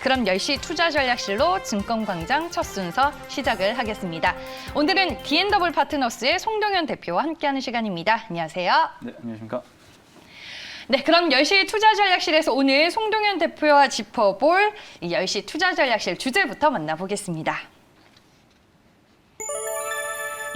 그럼 10시 투자전략실로 증권광장 첫 순서 시작을 하겠습니다. 오늘은 D&W 파트너스의 송동현 대표와 함께하는 시간입니다. 안녕하세요. 네, 안녕하십니까. 네, 그럼 10시 투자전략실에서 오늘 송동현 대표와 짚어볼 이 10시 투자전략실 주제부터 만나보겠습니다.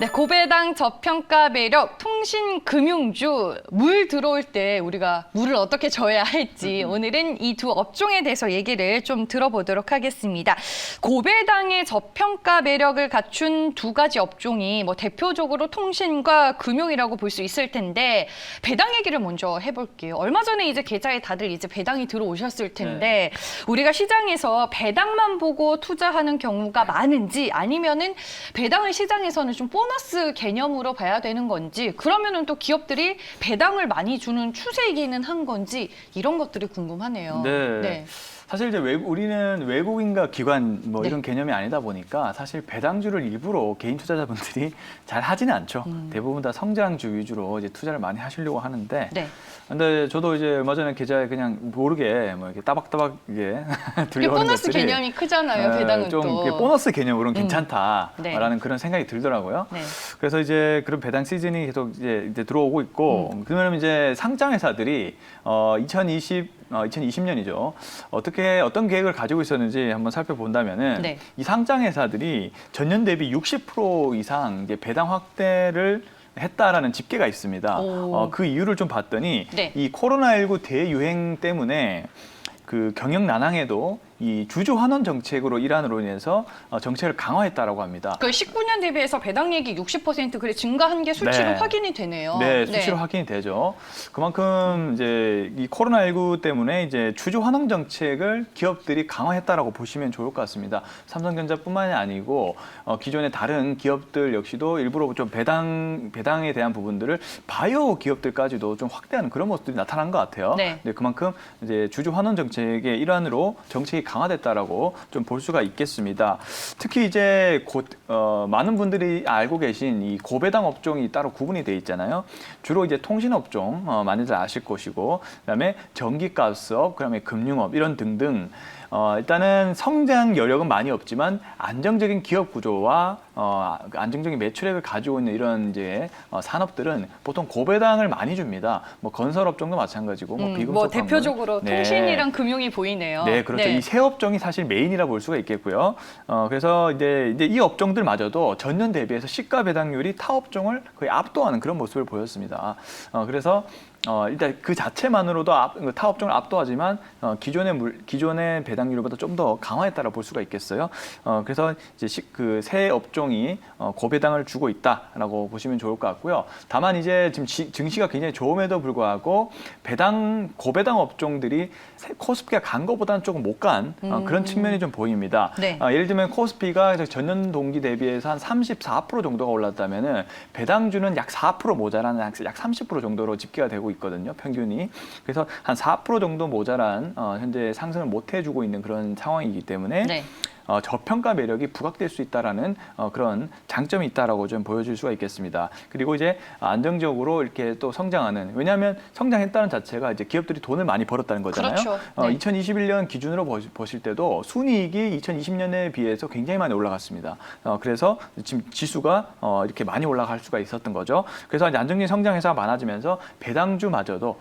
네, 고배당 저평가 매력 통신 금융주 물 들어올 때 우리가 물을 어떻게 줘야 할지 오늘은 이 두 업종에 대해서 얘기를 좀 들어보도록 하겠습니다. 고배당의 저평가 매력을 갖춘 두 가지 업종이 뭐 대표적으로 통신과 금융이라고 볼 수 있을 텐데 배당 얘기를 먼저 해볼게요. 얼마 전에 이제 계좌에 다들 이제 배당이 들어오셨을 텐데 우리가 시장에서 배당만 보고 투자하는 경우가 많은지 아니면은 배당을 시장에서는 좀 보너스 개념으로 봐야 되는 건지 그러면은 또 기업들이 배당을 많이 주는 추세이기는 한 건지 이런 것들이 궁금하네요. 네. 사실 이제 우리는 외국인과 기관 뭐 네. 이런 개념이 아니다 보니까 사실 배당주를 일부러 개인 투자자분들이 잘 하지는 않죠. 대부분 다 성장주 위주로 이제 투자를 많이 하시려고 하는데. 네. 근데 저도 이제 얼마 전에 계좌에 그냥 모르게 뭐 이렇게 따박따박 이게 이게 들려오는 보너스 것들이 개념이 크잖아요. 배당은 좀 또. 이게 보너스 개념으로는 괜찮다라는 네. 그런 생각이 들더라고요. 네. 그래서 이제 그런 배당 시즌이 계속 이제 들어오고 있고 그러면 이제 상장 회사들이 2020년이죠. 어떤 계획을 가지고 있었는지 한번 살펴본다면은 네. 이 상장 회사들이 전년 대비 60% 이상 이제 배당 확대를 했다라는 집계가 있습니다. 그 이유를 좀 봤더니 네. 이 코로나19 대유행 때문에 그 경영 난항에도 이 주주 환원 정책으로 일환으로 인해서 정책을 강화했다라고 합니다. 그 19년 대비해서 배당액이 60% 그래 증가한 게 수치로 네. 확인이 되네요. 네, 수치로 확인이 되죠. 그만큼 이제 이 코로나19 때문에 이제 주주 환원 정책을 기업들이 강화했다라고 보시면 좋을 것 같습니다. 삼성전자뿐만이 아니고 기존의 다른 기업들 역시도 일부러 좀 배당에 대한 부분들을 바이오 기업들까지도 좀 확대하는 그런 모습들이 나타난 것 같아요. 네. 네, 그만큼 이제 주주 환원 정책의 일환으로 정책이 강화됐다라고 좀 볼 수가 있겠습니다. 특히 이제 많은 분들이 알고 계신 이 고배당 업종이 따로 구분이 돼 있잖아요. 주로 이제 통신업종 많이들 아실 것이고, 그다음에 전기가스업, 그다음에 금융업 이런 등등. 일단은 성장 여력은 많이 없지만 안정적인 기업 구조와 안정적인 매출액을 가지고 있는 이런 이제 산업들은 보통 고배당을 많이 줍니다. 뭐 건설업종도 마찬가지고, 뭐 비금속 뭐 대표적으로 네. 통신이랑 금융이 보이네요. 네, 그렇죠. 이 세 업종이 사실 메인이라 볼 수가 있겠고요. 그래서 이제 이 업종들마저도 전년 대비해서 시가 배당률이 타 업종을 거의 압도하는 그런 모습을 보였습니다. 그래서 일단 그 자체만으로도 타 업종을 압도하지만 기존의 배당률보다 좀 더 강화했다라 볼 수가 있겠어요. 그래서 이제 그 세 업종이 고배당을 주고 있다라고 보시면 좋을 것 같고요. 다만 이제 지금 증시가 굉장히 좋음에도 불구하고 고배당 업종들이 코스피가 간 것보다는 조금 못 간 그런 측면이 좀 보입니다. 네. 예를 들면 코스피가 전년 동기 대비해서 한 34% 정도가 올랐다면은 배당주는 약 4% 모자란 약 30% 정도로 집계가 되고 있거든요, 평균이. 그래서 한 4% 정도 모자란 현재 상승을 못 해주고 있는 그런 상황이기 때문에 네. 저평가 매력이 부각될 수 있다라는 그런 장점이 있다라고 좀 보여줄 수가 있겠습니다. 그리고 이제 안정적으로 이렇게 또 성장하는, 왜냐하면 성장했다는 자체가 이제 기업들이 돈을 많이 벌었다는 거잖아요. 그렇죠. 네. 2021년 기준으로 보실 때도 순이익이 2020년에 비해서 굉장히 많이 올라갔습니다. 그래서 지금 지수가 이렇게 많이 올라갈 수가 있었던 거죠. 그래서 이제 안정적인 성장 회사가 많아지면서 배당주마저도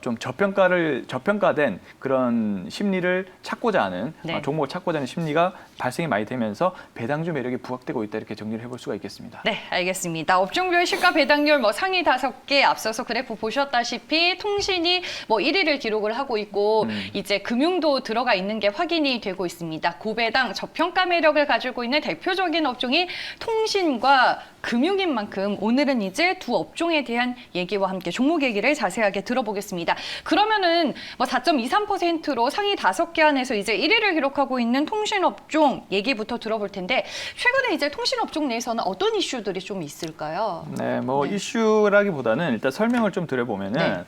좀 저평가된 그런 심리를 찾고자 하는 네. 종목을 찾고자 하는 심리가 발생이 많이 되면서 배당주 매력이 부각되고 있다, 이렇게 정리를 해볼 수가 있겠습니다. 네, 알겠습니다. 업종별 시가 배당률 뭐 상위 5개 앞서서 그래프 보셨다시피 통신이 뭐 1위를 기록을 하고 있고 이제 금융도 들어가 있는 게 확인이 되고 있습니다. 고배당 저평가 매력을 가지고 있는 대표적인 업종이 통신과 금융인 만큼 오늘은 이제 두 업종에 대한 얘기와 함께 종목 얘기를 자세하게 들어보겠습니다. 그러면은 뭐 4.23%로 상위 5개 안에서 이제 1위를 기록하고 있는 통신업종 얘기부터 들어볼 텐데 최근에 이제 통신업종 내에서는 어떤 이슈들이 좀 있을까요? 네, 뭐 이슈라기보다는 일단 설명을 좀 드려보면은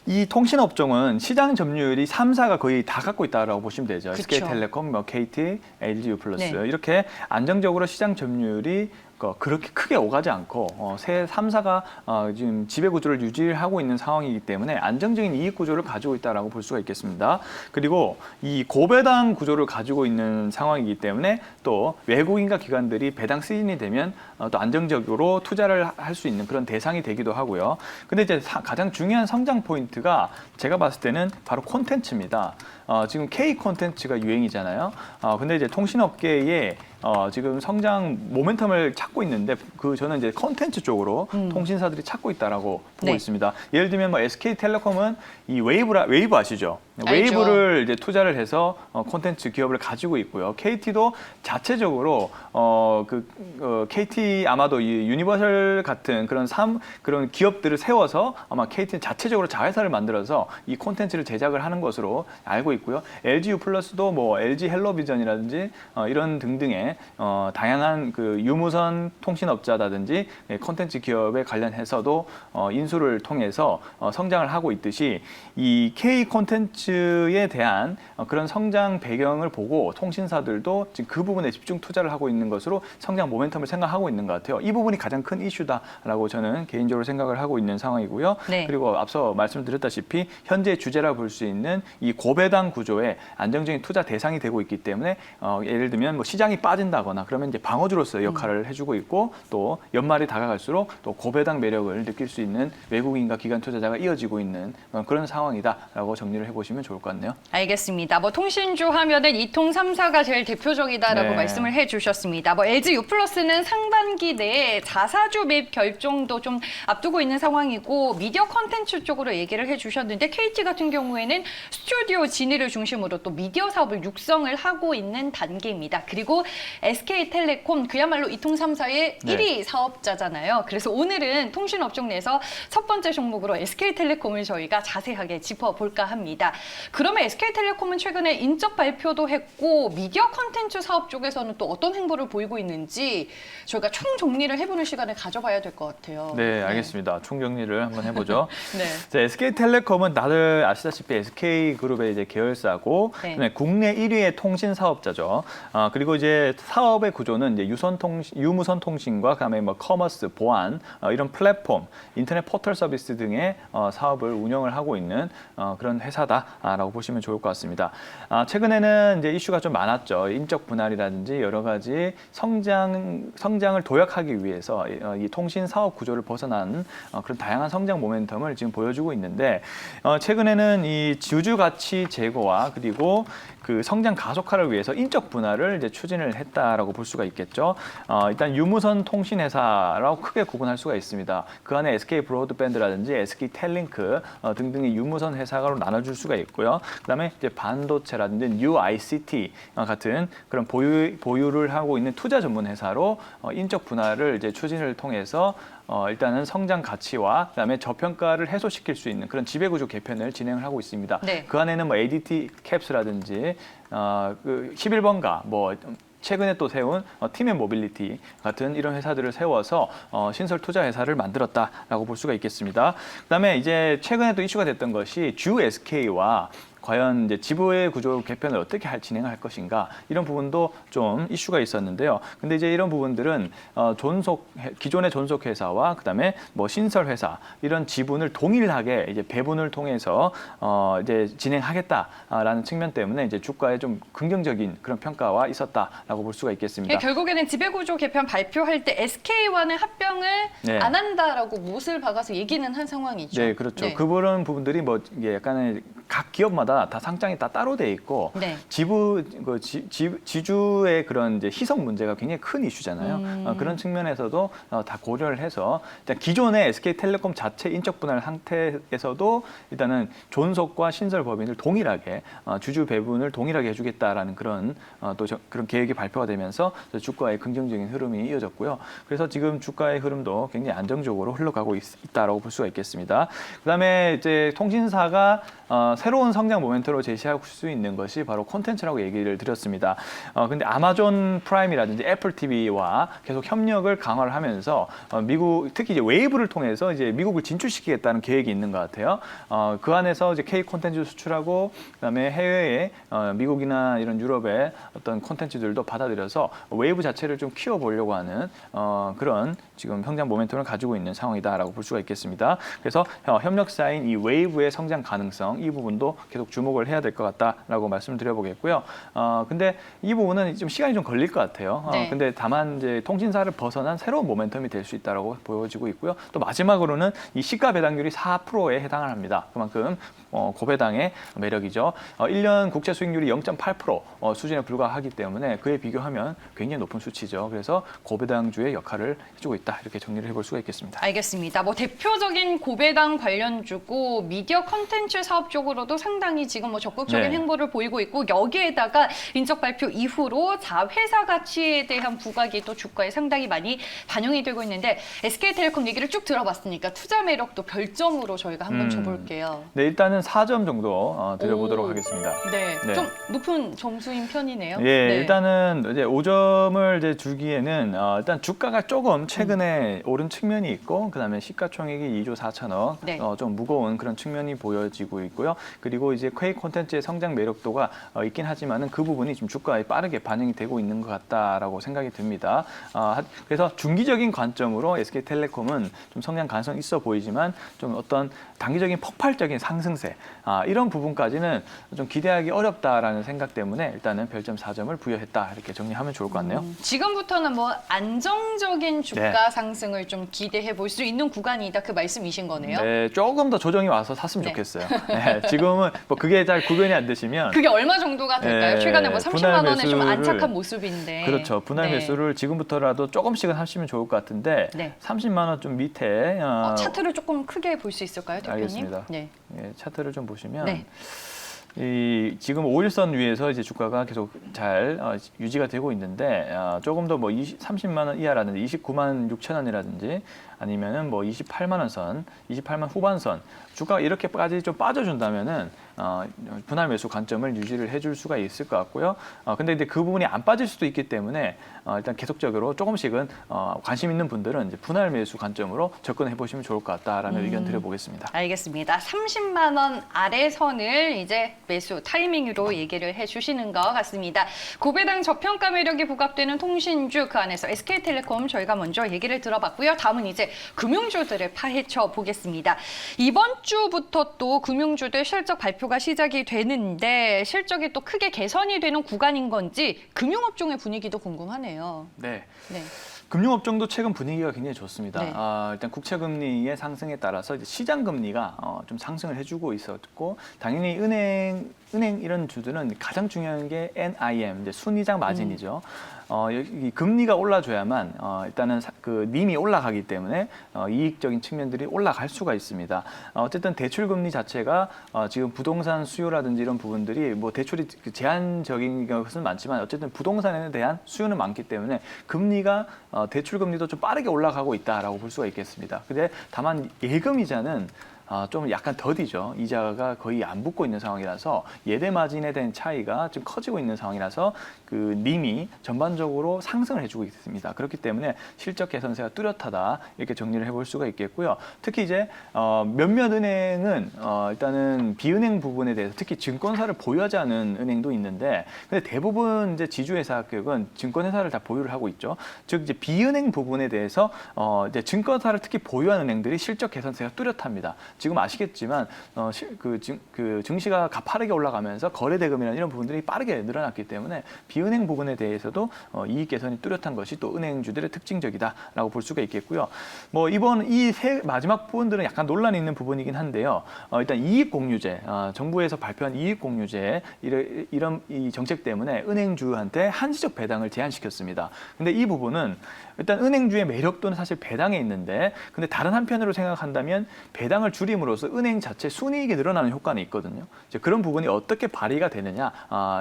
이 통신업종은 시장 점유율이 3사가 거의 다 갖고 있다고 보시면 되죠. 그쵸. SK텔레콤, KT, LG U+. 네. 이렇게 안정적으로 시장 점유율이 그렇게 크게 오가지 않고 새 3사가 지금 지배 구조를 유지하고 있는 상황이기 때문에 안정적인 이익 구조를 가지고 있다라고 볼 수가 있겠습니다. 그리고 이 고배당 구조를 가지고 있는 상황이기 때문에 또 외국인과 기관들이 배당 시즌이 되면 또 안정적으로 투자를 할 수 있는 그런 대상이 되기도 하고요. 근데 이제 가장 중요한 성장 포인트가 제가 봤을 때는 바로 콘텐츠입니다. 지금 K 콘텐츠가 유행이잖아요. 근데 이제 통신업계에 지금 성장 모멘텀을 찾고 있는데 저는 이제 콘텐츠 쪽으로 통신사들이 찾고 있다라고 보고 네. 있습니다. 예를 들면 뭐 SK텔레콤은 이 웨이브 아시죠? 알죠. 웨이브를 이제 투자를 해서 콘텐츠 기업을 가지고 있고요. KT도 자체적으로 KT 아마도 이 유니버설 같은 그런 기업들을 세워서 아마 KT는 자체적으로 자회사를 만들어서 이 콘텐츠를 제작을 하는 것으로 알고 있고요. LG U+도 뭐 LG 헬로비전이라든지 이런 등등의 다양한 그 유무선 통신업자라든지 콘텐츠 기업에 관련해서도 인수를 통해서 성장을 하고 있듯이 이 K 콘텐츠에 대한 그런 성장 배경을 보고 통신사들도 지금 그 부분에 집중 투자를 하고 있는 것으로 성장 모멘텀을 생각하고 있는 것 같아요. 이 부분이 가장 큰 이슈다라고 저는 개인적으로 생각을 하고 있는 상황이고요. 네. 그리고 앞서 말씀드렸다시피 현재 주제라 볼 수 있는 이 고배당 구조에 안정적인 투자 대상이 되고 있기 때문에 예를 들면 뭐 시장이 빠진다거나 그러면 이제 방어주로서의 역할을 해주고 있고 또 연말이 다가갈수록 또 고배당 매력을 느낄 수 있는 외국인과 기관 투자자가 이어지고 있는 그런 상황이다라고 정리를 해보시면 좋을 것 같네요. 알겠습니다. 뭐 통신주 하면은 이통 3사가 제일 대표적이다라고 네. 말씀을 해주셨습니다. 뭐 LG U+는 상반기 내에 자사주 매입 결정도 좀 앞두고 있는 상황이고 미디어 컨텐츠 쪽으로 얘기를 해주셨는데 KT 같은 경우에는 스튜디오 진위를 중심으로 또 미디어 사업을 육성을 하고 있는 단계입니다. 그리고 SK텔레콤 그야말로 이통 3사의 네. 1위 사업자잖아요. 그래서 오늘은 통신업종 내에서 첫 번째 종목으로 SK텔레콤을 저희가 자세하게 짚어볼까 합니다. 그러면 SK텔레콤은 최근에 인적 발표도 했고 미디어 컨텐츠 사업 쪽에서는 또 어떤 행보를 보이고 있는지 저희가 총 정리를 해보는 시간을 가져봐야 될 것 같아요. 네, 알겠습니다. 총정리를 한번 해보죠. 네. SK텔레콤은 다들 아시다시피 SK그룹의 이제 계열사고 네. 그다음에 국내 1위의 통신 사업자죠. 그리고 이제 사업의 구조는 이제 유무선 통신과 그다음에 뭐 커머스, 보안 이런 플랫폼, 인터넷 포털 서비스 등의 사업을 운영을 하고 있는 그런 회사다라고 보시면 좋을 것 같습니다. 최근에는 이제 이슈가 좀 많았죠. 인적 분할이라든지 여러 가지 성장을 도약하기 위해서 이 통신 사업 구조를 벗어난 그런 다양한 성장 모멘텀을 지금 보여주고 있는데 최근에는 이 주주 가치 제고와 그리고 그 성장 가속화를 위해서 인적 분할을 이제 추진을 했다라고 볼 수가 있겠죠. 일단 유무선 통신 회사라고 크게 구분할 수가 있습니다. 그 안에 SK 브로드밴드라든지 SK 텔링크 등등의 유무선 회사로 나눠줄 수가 있고요. 그다음에 이제 반도체라든지 New ICT 같은 그런 보유를 하고 있는 투자 전문 회사로 인적 분할을 이제 추진을 통해서 일단은 성장 가치와 그다음에 저평가를 해소시킬 수 있는 그런 지배구조 개편을 진행을 하고 있습니다. 네. 그 안에는 뭐 ADT 캡스라든지 그 11번가 뭐 최근에 또 세운 팀앤 모빌리티 같은 이런 회사들을 세워서 신설 투자 회사를 만들었다라고 볼 수가 있겠습니다. 그다음에 이제 최근에 또 이슈가 됐던 것이 주 SK와 과연 이제 지부의 구조 개편을 어떻게 진행할 것인가 이런 부분도 좀 이슈가 있었는데요. 근데 이제 이런 부분들은 기존의 존속 회사와 그다음에 뭐 신설 회사 이런 지분을 동일하게 이제 배분을 통해서 이제 진행하겠다라는 측면 때문에 이제 주가에 좀 긍정적인 그런 평가와 있었다라고 볼 수가 있겠습니다. 결국에는 지배구조 개편 발표할 때 SK와는 합병을 네. 안 한다라고 못을 박아서 얘기는 한 상황이죠. 네, 그렇죠. 네. 그런 부분들이 뭐 이게 약간의 각 기업마다 다 상장이 다 따로 돼 있고 네. 지주의 그런 이제 희석 문제가 굉장히 큰 이슈잖아요. 그런 측면에서도 다 고려를 해서 일단 기존의 SK텔레콤 자체 인적 분할 상태에서도 일단은 존속과 신설 법인을 동일하게 주주 배분을 동일하게 해주겠다라는 그런 그런 계획이 발표가 되면서 주가의 긍정적인 흐름이 이어졌고요. 그래서 지금 주가의 흐름도 굉장히 안정적으로 흘러가고 있다라고 볼 수가 있겠습니다. 그다음에 이제 통신사가 새로운 성장 모멘텀으로 제시할 수 있는 것이 바로 콘텐츠라고 얘기를 드렸습니다. 근데 아마존 프라임이라든지 애플 TV와 계속 협력을 강화를 하면서 미국 특히 이제 웨이브를 통해서 이제 미국을 진출시키겠다는 계획이 있는 것 같아요. 그 안에서 이제 K 콘텐츠 수출하고 그다음에 해외에 미국이나 이런 유럽의 어떤 콘텐츠들도 받아들여서 웨이브 자체를 좀 키워보려고 하는 그런 지금 성장 모멘텀을 가지고 있는 상황이다라고 볼 수가 있겠습니다. 그래서 협력사인 이 웨이브의 성장 가능성 이 부분도 계속 주목을 해야 될 것 같다라고 말씀을 드려보겠고요. 근데 이 부분은 좀 시간이 좀 걸릴 것 같아요. 네. 근데 다만 이제 통신사를 벗어난 새로운 모멘텀이 될 수 있다라고 보여지고 있고요. 또 마지막으로는 이 시가 배당률이 4%에 해당을 합니다. 그만큼 고배당의 매력이죠. 1년 국채 수익률이 0.8% 수준에 불과하기 때문에 그에 비교하면 굉장히 높은 수치죠. 그래서 고배당주의 역할을 해주고 있다. 이렇게 정리를 해볼 수가 있겠습니다. 알겠습니다. 뭐 대표적인 고배당 관련주고 미디어 컨텐츠 사업 쪽으로도 상당히 지금 뭐 적극적인 네. 행보를 보이고 있고 여기에다가 인적 발표 이후로 자회사 가치에 대한 부각이 또 주가에 상당히 많이 반영이 되고 있는데 SK텔레콤 얘기를 쭉 들어봤으니까 투자 매력도 별점으로 저희가 한번 줘볼게요. 네, 일단은 4점 정도 드려보도록 오. 하겠습니다. 네, 네. 좀 높은 점수인 편이네요. 예, 네. 일단은 이제 5점을 이제 주기에는 일단 주가가 조금 최근에 오른 측면이 있고 그다음에 시가총액이 2조 4천억 네. 좀 무거운 그런 측면이 보여지고 있고요. 그리고 이제 K 콘텐츠의 성장 매력도가 있긴 하지만은 그 부분이 좀 주가에 빠르게 반영이 되고 있는 것 같다라고 생각이 듭니다. 그래서 중기적인 관점으로 SK텔레콤은 좀 성장 가능성이 있어 보이지만 좀 어떤 단기적인 폭발적인 상승세 이런 부분까지는 좀 기대하기 어렵다라는 생각 때문에 일단은 별점 4점을 부여했다 이렇게 정리하면 좋을 것 같네요. 지금부터는 뭐 안정적인 주가 네. 상승을 좀 기대해 볼 수 있는 구간이다 그 말씀이신 거네요. 네, 조금 더 조정이 와서 샀으면 네. 좋겠어요. 네, 지금은 뭐 그게 잘 구별이 안 되시면 그게 얼마 정도가 될까요? 네, 최근에 뭐 30만 원에 좀 분할 안착한 매수를- 모습인데. 그렇죠. 분할 네. 매수를 지금부터라도 조금씩은 하시면 좋을 것 같은데 네. 30만 원 좀 밑에 차트를 조금 크게 볼 수 있을까요, 대표님? 알겠습니다. 네. 예, 차트를 좀 보시면 네. 지금 5일선 위에서 이제 주가가 계속 잘 유지가 되고 있는데 조금 더 뭐 30만 원 이하라든지 29만 6천 원이라든지 아니면은 뭐 28만 원 선, 28만 후반선 주가가 이렇게까지 좀 빠져준다면은 분할 매수 관점을 유지를 해줄 수가 있을 것 같고요. 근데 이제 그 부분이 안 빠질 수도 있기 때문에 일단 계속적으로 조금씩은 관심 있는 분들은 이제 분할 매수 관점으로 접근해 보시면 좋을 것 같다라는 의견 드려보겠습니다. 알겠습니다. 30만 원 아래 선을 이제 매수 타이밍으로 얘기를 해주시는 것 같습니다. 고배당 저평가 매력이 부각되는 통신주 그 안에서 SK텔레콤 저희가 먼저 얘기를 들어봤고요. 다음은 이제 금융주들을 파헤쳐 보겠습니다. 이번 주부터 또 금융주들 실적 발표가 시작이 되는데 실적이 또 크게 개선이 되는 구간인 건지 금융업종의 분위기도 궁금하네요. 네. 네. 금융업종도 최근 분위기가 굉장히 좋습니다. 네. 일단 국채금리의 상승에 따라서 이제 시장금리가 좀 상승을 해주고 있었고 당연히 은행 이런 주들은 가장 중요한 게 NIM, 이제 순이자 마진이죠. 이 금리가 올라줘야만 일단은 그 님이 올라가기 때문에 이익적인 측면들이 올라갈 수가 있습니다. 어쨌든 대출 금리 자체가 지금 부동산 수요라든지 이런 부분들이 뭐 대출이 제한적인 것은 많지만 어쨌든 부동산에 대한 수요는 많기 때문에 금리가 대출 금리도 좀 빠르게 올라가고 있다라고 볼 수가 있겠습니다. 근데 다만 예금 이자는 좀 약간 더디죠. 이자가 거의 안 붙고 있는 상황이라서 예대 마진에 대한 차이가 좀 커지고 있는 상황이라서 그 님이 전반적으로 상승을 해주고 있습니다. 그렇기 때문에 실적 개선세가 뚜렷하다 이렇게 정리를 해볼 수가 있겠고요. 특히 이제 몇몇 은행은 일단은 비은행 부분에 대해서 특히 증권사를 보유하지 않은 은행도 있는데 근데 대부분 이제 지주회사 합격은 증권회사를 다 보유를 하고 있죠. 즉 이제 비은행 부분에 대해서 이제 증권사를 특히 보유한 은행들이 실적 개선세가 뚜렷합니다. 지금 아시겠지만 그 증시가 가파르게 올라가면서 거래 대금이나 이런 부분들이 빠르게 늘어났기 때문에 비은행 부분에 대해서도 이익 개선이 뚜렷한 것이 또 은행주들의 특징적이다라고 볼 수가 있겠고요. 뭐 이번 이 마지막 부분들은 약간 논란이 있는 부분이긴 한데요. 일단 이익 공유제, 정부에서 발표한 이익 공유제 이런 이 정책 때문에 은행주한테 한시적 배당을 제한시켰습니다. 근데 이 부분은 일단 은행주의 매력도는 사실 배당에 있는데 근데 다른 한편으로 생각한다면 배당을 줄임으로써 은행 자체 순이익이 늘어나는 효과는 있거든요. 이제 그런 부분이 어떻게 발휘가 되느냐,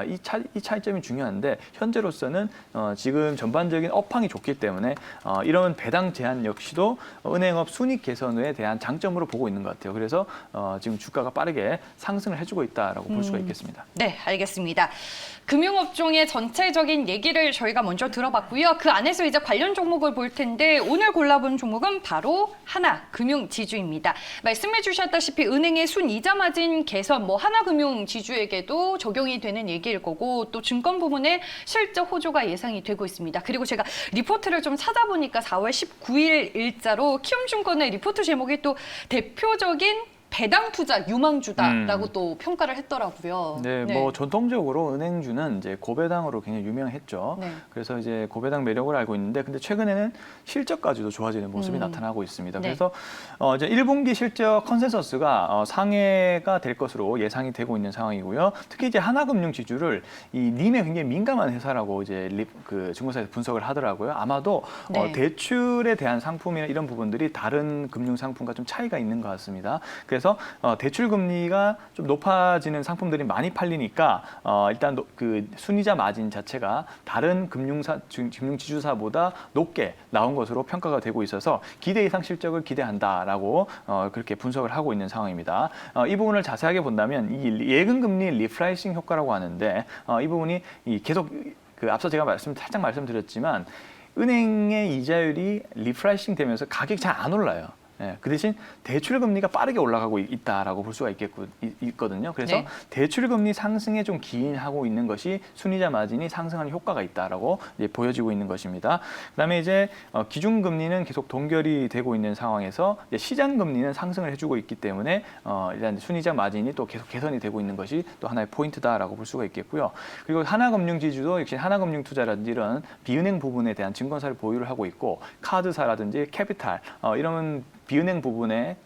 이 차이점이 중요한데 현재로서는 지금 전반적인 업황이 좋기 때문에 이런 배당 제한 역시도 은행업 순이익 개선에 대한 장점으로 보고 있는 것 같아요. 그래서 지금 주가가 빠르게 상승을 해주고 있다라고 볼 수가 있겠습니다. 네, 알겠습니다. 금융업종의 전체적인 얘기를 저희가 먼저 들어봤고요. 그 안에서 이제 관련 종목을 볼 텐데 오늘 골라본 종목은 바로 하나금융지주입니다. 말씀해 주셨다시피 은행의 순이자 마진 개선, 하나금융지주에게도 적용이 되는 얘기일 거고 또 증권 부문의 실적 호조가 예상이 되고 있습니다. 그리고 제가 리포트를 좀 찾아보니까 4월 19일 일자로 키움증권의 리포트 제목이 또 대표적인 배당 투자 유망주다라고 또 평가를 했더라고요. 네, 전통적으로 은행주는 이제 고배당으로 굉장히 유명했죠. 네. 그래서 이제 고배당 매력을 알고 있는데, 근데 최근에는 실적까지도 좋아지는 모습이 나타나고 있습니다. 네. 그래서 이제 1분기 실적 컨센서스가 상회가 될 것으로 예상이 되고 있는 상황이고요. 특히 이제 하나금융 지주를 이 님에 굉장히 민감한 회사라고 이제 그 증권사에서 분석을 하더라고요. 아마도 네. 대출에 대한 상품이나 이런 부분들이 다른 금융 상품과 좀 차이가 있는 것 같습니다. 그래서 대출 금리가 좀 높아지는 상품들이 많이 팔리니까 일단 그 순이자 마진 자체가 다른 금융 지주사보다 높게 나온 것으로 평가가 되고 있어서 기대 이상 실적을 기대한다라고 그렇게 분석을 하고 있는 상황입니다. 이 부분을 자세하게 본다면 이 예금 금리 리프라이싱 효과라고 하는데 이 부분이 계속 그 앞서 제가 살짝 말씀드렸지만 은행의 이자율이 리프라이싱 되면서 가격이 잘 안 올라요. 네, 그 대신 대출 금리가 빠르게 올라가고 있다라고 볼 수가 있거든요. 그래서 네. 대출 금리 상승에 좀 기인하고 있는 것이 순이자 마진이 상승하는 효과가 있다라고 이제 보여지고 있는 것입니다. 그다음에 이제 기준 금리는 계속 동결이 되고 있는 상황에서 이제 시장 금리는 상승을 해주고 있기 때문에 일단 순이자 마진이 또 계속 개선이 되고 있는 것이 또 하나의 포인트다라고 볼 수가 있겠고요. 그리고 하나금융지주도 역시 하나금융투자라든지 이런 비은행 부분에 대한 증권사를 보유를 하고 있고 카드사라든지 캐피탈 이런 비은행 부분의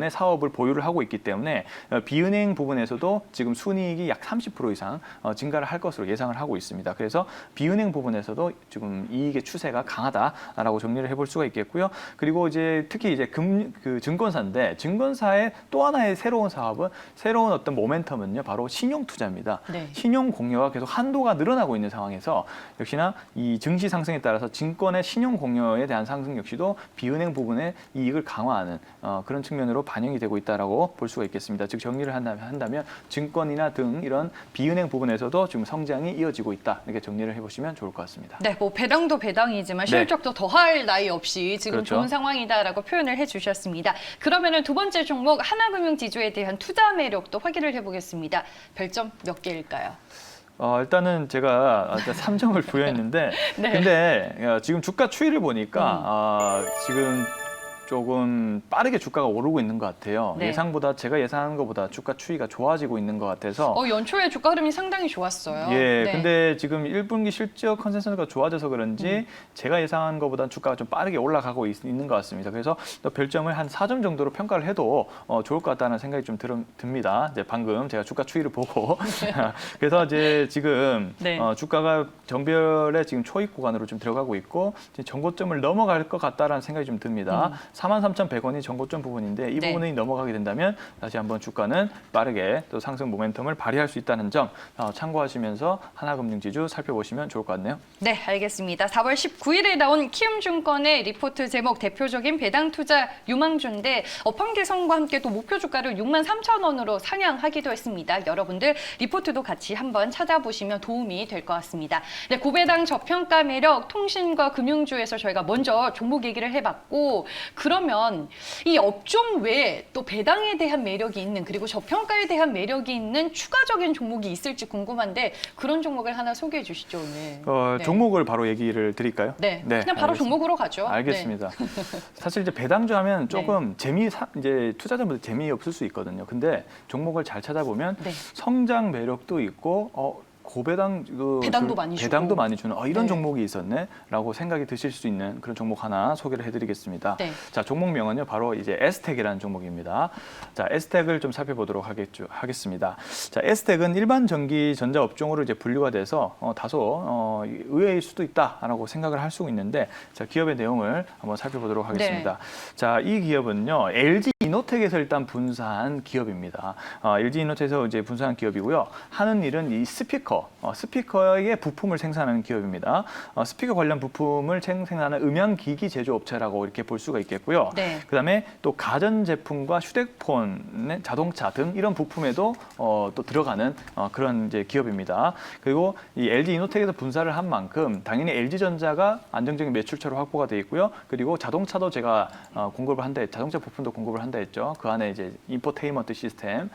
사업을 보유를 하고 있기 때문에 비은행 부분에서도 지금 순이익이 약 30% 이상 증가를 할 것으로 예상을 하고 있습니다. 그래서 비은행 부분에서도 지금 이익의 추세가 강하다라고 정리를 해볼 수가 있겠고요. 그리고 이제 특히 이제 그 증권사인데 증권사의 또 하나의 새로운 사업은 새로운 어떤 모멘텀은요, 바로 신용 투자입니다. 네. 신용 공여가 계속 한도가 늘어나고 있는 상황에서 역시나 이 증시 상승에 따라서 증권의 신용 공여에 대한 상승 역시도 비은행 부분의 이익을 강화하는 그런 측면으로 반영이 되고 있다라고 볼 수가 있겠습니다. 즉 정리를 한다면 증권이나 등 이런 비은행 부분에서도 지금 성장이 이어지고 있다, 이렇게 정리를 해보시면 좋을 것 같습니다. 네, 배당도 배당이지만 실적도 더할 나위 없이 지금 그렇죠. 좋은 상황이다라고 표현을 해주셨습니다. 그러면은 두 번째 종목 하나금융지주에 대한 투자 매력도 확인을 해보겠습니다. 별점 몇 개일까요? 일단은 제가 3점을 부여했는데 네. 근데 지금 주가 추이를 보니까 지금 조금 빠르게 주가가 오르고 있는 것 같아요. 네. 예상보다 제가 예상한 것보다 주가 추이가 좋아지고 있는 것 같아서 연초에 주가 흐름이 상당히 좋았어요. 예, 네. 근데 지금 1분기 실적 컨센서스가 좋아져서 그런지 제가 예상한 것보다 주가가 좀 빠르게 올라가고 있는 것 같습니다. 그래서 또 별점을 한 4점 정도로 평가를 해도 좋을 것 같다는 생각이 좀 듭니다. 이제 방금 제가 주가 추이를 보고 그래서 이제 지금 네. 주가가 정별의 지금 초입 구간으로 좀 들어가고 있고 이제 전고점을 넘어갈 것 같다라는 생각이 좀 듭니다. 43,100원이 전고점 부분인데 이 네. 부분이 넘어가게 된다면 다시 한번 주가는 빠르게 또 상승 모멘텀을 발휘할 수 있다는 점 참고하시면서 하나금융지주 살펴보시면 좋을 것 같네요. 네, 알겠습니다. 4월 19일에 나온 키움증권의 리포트 제목 대표적인 배당 투자 유망주인데 업황 개선과 함께 또 목표 주가를 63,000원으로 상향하기도 했습니다. 여러분들 리포트도 같이 한번 찾아보시면 도움이 될 것 같습니다. 네, 고배당 저평가 매력 통신과 금융주에서 저희가 먼저 종목 얘기를 해봤고 그러면 이 업종 외에 또 배당에 대한 매력이 있는 그리고 저평가에 대한 매력이 있는 추가적인 종목이 있을지 궁금한데 그런 종목을 하나 소개해 주시죠, 오늘. 네. 종목을 바로 얘기를 드릴까요? 네, 그냥 바로 알겠습니다. 종목으로 가죠. 알겠습니다. 사실 이제 배당주 하면 조금 이제 투자자분들 재미없을 수 있거든요. 근데 종목을 잘 찾아보면 네. 성장 매력도 있고 고배당 배당도 많이 주고. 배당도 많이 주는 이런 네. 종목이 있었네라고 생각이 드실 수 있는 그런 종목 하나 소개를 해드리겠습니다. 네. 자, 종목명은요 바로 이제 에스텍이라는 종목입니다. 자, 에스텍을 좀 살펴보도록 하겠습니다. 자, 에스텍은 일반 전기 전자 업종으로 이제 분류가 돼서 다소 의외일 수도 있다라고 생각을 할 수 있는데, 자, 기업의 내용을 한번 살펴보도록 하겠습니다. 네. 자, 이 기업은요 LG 이노텍에서 일단 분사한 기업입니다. LG 이노텍에서 이제 분사한 기업이고요. 하는 일은 이 스피커의 부품을 생산하는 기업입니다. 스피커 관련 부품을 생산하는 음향기기 제조업체라고 이렇게 볼 수가 있겠고요. 네. 그다음에 또 가전제품과 휴대폰, 자동차 등 이런 부품에도 또 들어가는 그런 이제 기업입니다. 그리고 이 LG 이노텍에서 분사를 한 만큼 당연히 LG전자가 안정적인 매출처로 확보가 돼 있고요. 그리고 자동차도 제가 공급을 한다, 자동차 부품도 공급을 한다 했죠. 그 안에 이제 인포테인먼트 시스템,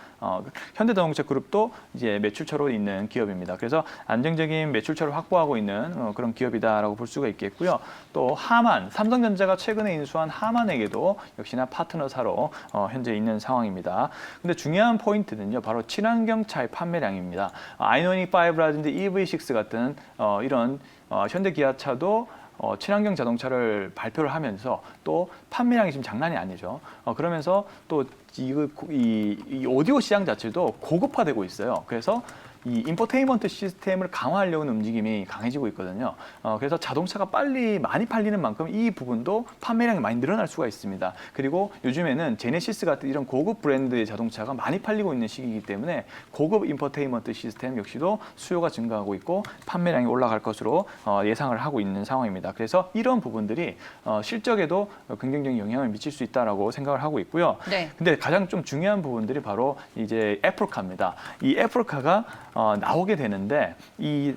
현대자동차 그룹도 이제 매출처로 있는 기업입니다. 그래서 안정적인 매출처를 확보하고 있는 그런 기업이다라고 볼 수가 있겠고요. 또 하만, 삼성전자가 최근에 인수한 하만에게도 역시나 파트너사로 현재 있는 상황입니다. 근데 중요한 포인트는요, 바로 친환경 차의 판매량입니다. 아이오닉 5라든지 EV6 같은 이런 현대 기아차도 친환경 자동차를 발표를 하면서 또 판매량이 지금 장난이 아니죠. 그러면서 또 이 오디오 시장 자체도 고급화되고 있어요. 그래서 이 인포테인먼트 시스템을 강화하려는 움직임이 강해지고 있거든요. 그래서 자동차가 많이 팔리는 만큼 이 부분도 판매량이 많이 늘어날 수가 있습니다. 그리고 요즘에는 제네시스 같은 이런 고급 브랜드의 자동차가 많이 팔리고 있는 시기이기 때문에 고급 인포테인먼트 시스템 역시도 수요가 증가하고 있고 판매량이 올라갈 것으로 예상을 하고 있는 상황입니다. 그래서 이런 부분들이 실적에도 긍정적인 영향을 미칠 수 있다라고 생각을 하고 있고요. 네. 근데 가장 좀 중요한 부분들이 바로 이제 애플카입니다. 이 애플카가 나오게 되는데 이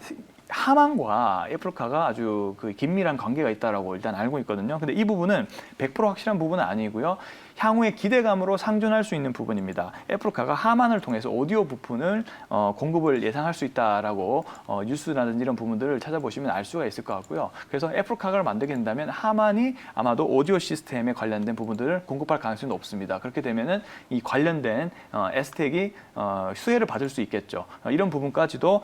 하만과 애플카가 아주 그 긴밀한 관계가 있다라고 일단 알고 있거든요. 근데 이 부분은 100% 확실한 부분은 아니고요. 향후의 기대감으로 상존할 수 있는 부분입니다. 애플카가 하만을 통해서 오디오 부품을 공급을 예상할 수 있다라고 뉴스라든지 이런 부분들을 찾아보시면 알 수가 있을 것 같고요. 그래서 애플카를 만들게 된다면 하만이 아마도 오디오 시스템에 관련된 부분들을 공급할 가능성이 높습니다. 그렇게 되면은 이 관련된 에스텍이 수혜를 받을 수 있겠죠. 이런 부분까지도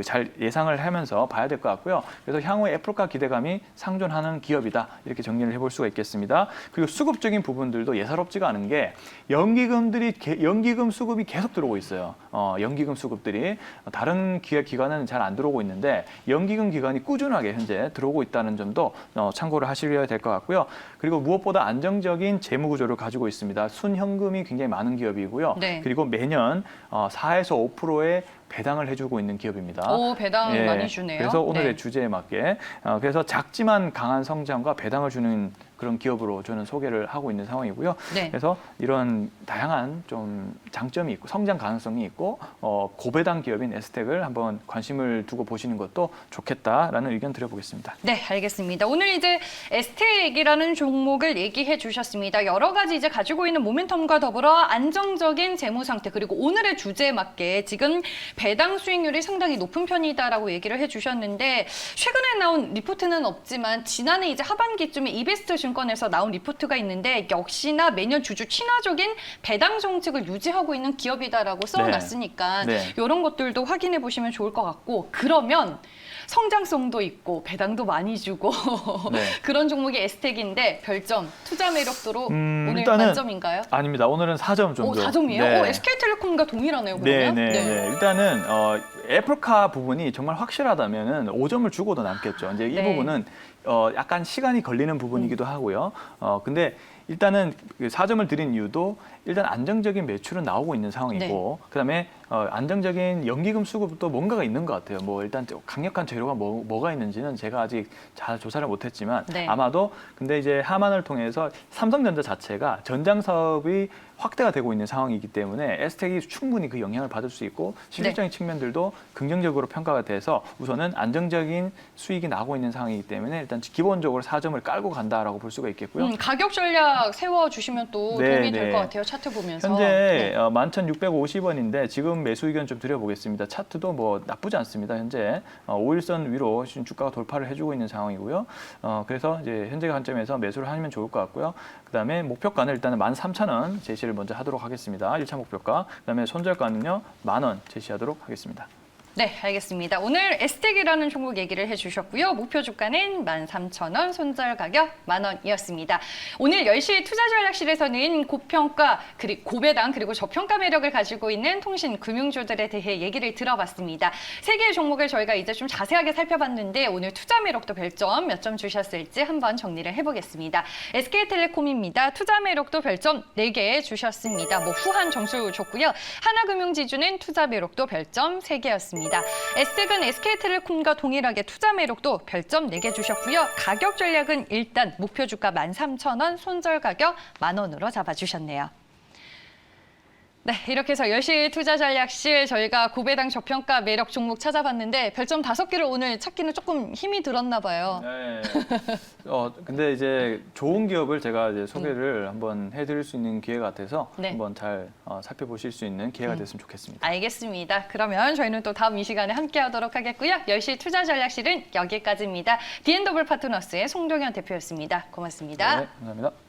잘 예상을 하면서 봐야 될 것 같고요. 그래서 향후 애플카 기대감이 상존하는 기업이다. 이렇게 정리를 해볼 수가 있겠습니다. 그리고 수급적인 부분들도 예사롭지가 않은 게 연기금 수급이 계속 들어오고 있어요. 연기금 수급들이 다른 기관은 잘 안 들어오고 있는데 연기금 기관이 꾸준하게 현재 들어오고 있다는 점도 참고를 하셔야 될 것 같고요. 그리고 무엇보다 안정적인 재무 구조를 가지고 있습니다. 순현금이 굉장히 많은 기업이고요. 네. 그리고 매년 4에서 5%의 배당을 해주고 있는 기업입니다. 오, 배당 많이 주네요. 그래서 오늘의 네. 주제에 맞게 그래서 작지만 강한 성장과 배당을 주는 그런 기업으로 저는 소개를 하고 있는 상황이고요. 네. 그래서 이런 다양한 좀 장점이 있고 성장 가능성이 있고 고배당 기업인 에스텍을 한번 관심을 두고 보시는 것도 좋겠다라는 의견 드려보겠습니다. 네, 알겠습니다. 오늘 이제 에스텍이라는 종목을 얘기해 주셨습니다. 여러 가지 이제 가지고 있는 모멘텀과 더불어 안정적인 재무 상태, 그리고 오늘의 주제에 맞게 지금 배당 수익률이 상당히 높은 편이다라고 얘기를 해 주셨는데, 최근에 나온 리포트는 없지만 지난해 이제 하반기쯤에 이베스트 증권에서 나온 리포트가 있는데, 역시나 매년 주주 친화적인 배당 정책을 유지하고 있는 기업이다라고 써놨으니까 네. 이런 것들도 확인해 보시면 좋을 것 같고, 그러면 성장성도 있고 배당도 많이 주고 네. 그런 종목이 에스텍인데 별점, 투자 매력도로 오늘 일단은 만점인가요? 아닙니다. 오늘은 4점 정도. 4점이에요? 네. SK텔레콤과 동일하네요, 네, 그러면? 네. 일단은 애플카 부분이 정말 확실하다면은 5점을 주고도 남겠죠. 이제 이 네. 부분은 약간 시간이 걸리는 부분이기도 하고요. 근데 일단은 4점을 드린 이유도 일단 안정적인 매출은 나오고 있는 상황이고, 그다음에 안정적인 연기금 수급도 뭔가가 있는 것 같아요. 뭐 일단 강력한 재료가 뭐가 있는지는 제가 아직 잘 조사를 못했지만 네. 아마도 근데 이제 하만을 통해서 삼성전자 자체가 전장 사업이 확대가 되고 있는 상황이기 때문에 에스텍이 충분히 그 영향을 받을 수 있고 실질적인 측면들도 긍정적으로 평가가 돼서 우선은 안정적인 수익이 나고 있는 상황이기 때문에 일단 기본적으로 4점을 깔고 간다라고 볼 수가 있겠고요. 가격 전략 세워주시면 또 네, 도움이 될 네. 것 같아요, 차트 보면서. 현재 네. 11,650원인데 지금 매수 의견 좀 드려보겠습니다. 차트도 뭐 나쁘지 않습니다. 현재 5일선 위로 지금 주가가 돌파를 해주고 있는 상황이고요. 그래서 이제 현재 관점에서 매수를 하면 좋을 것 같고요. 그다음에 목표가는 일단은 13,000원 제시를 먼저 하도록 하겠습니다. 1차 목표가. 그다음에 손절가는요 10,000원 제시하도록 하겠습니다. 네, 알겠습니다. 오늘 에스텍이라는 종목 얘기를 해주셨고요. 목표 주가는 13,000원, 손절 가격 10,000원이었습니다. 오늘 10시 투자전략실에서는 고평가, 고배당 그리고 저평가 매력을 가지고 있는 통신 금융주들에 대해 얘기를 들어봤습니다. 세 개의 종목을 저희가 이제 좀 자세하게 살펴봤는데 오늘 투자 매력도 별점 몇 점 주셨을지 한번 정리를 해보겠습니다. SK텔레콤입니다. 투자 매력도 별점 4개 주셨습니다. 후한 점수 줬고요. 하나금융지주는 투자 매력도 별점 3개였습니다. 에스텍은 SK텔레콤과 동일하게 투자 매력도 별점 4개 주셨고요. 가격 전략은 일단 목표 주가 13,000원, 손절 가격 10,000원으로 잡아주셨네요. 네, 이렇게 해서 10시 투자전략실 저희가 고배당 저평가 매력 종목 찾아봤는데 별점 5개를 오늘 찾기는 조금 힘이 들었나 봐요. 네. 근데 이제 좋은 기업을 제가 이제 소개를 한번 해드릴 수 있는 기회 같아서 네. 한번 잘 살펴보실 수 있는 기회가 됐으면 좋겠습니다. 알겠습니다. 그러면 저희는 또 다음 이 시간에 함께 하도록 하겠고요. 10시 투자전략실은 여기까지입니다. D&W 파트너스의 송동현 대표였습니다. 고맙습니다. 네, 감사합니다.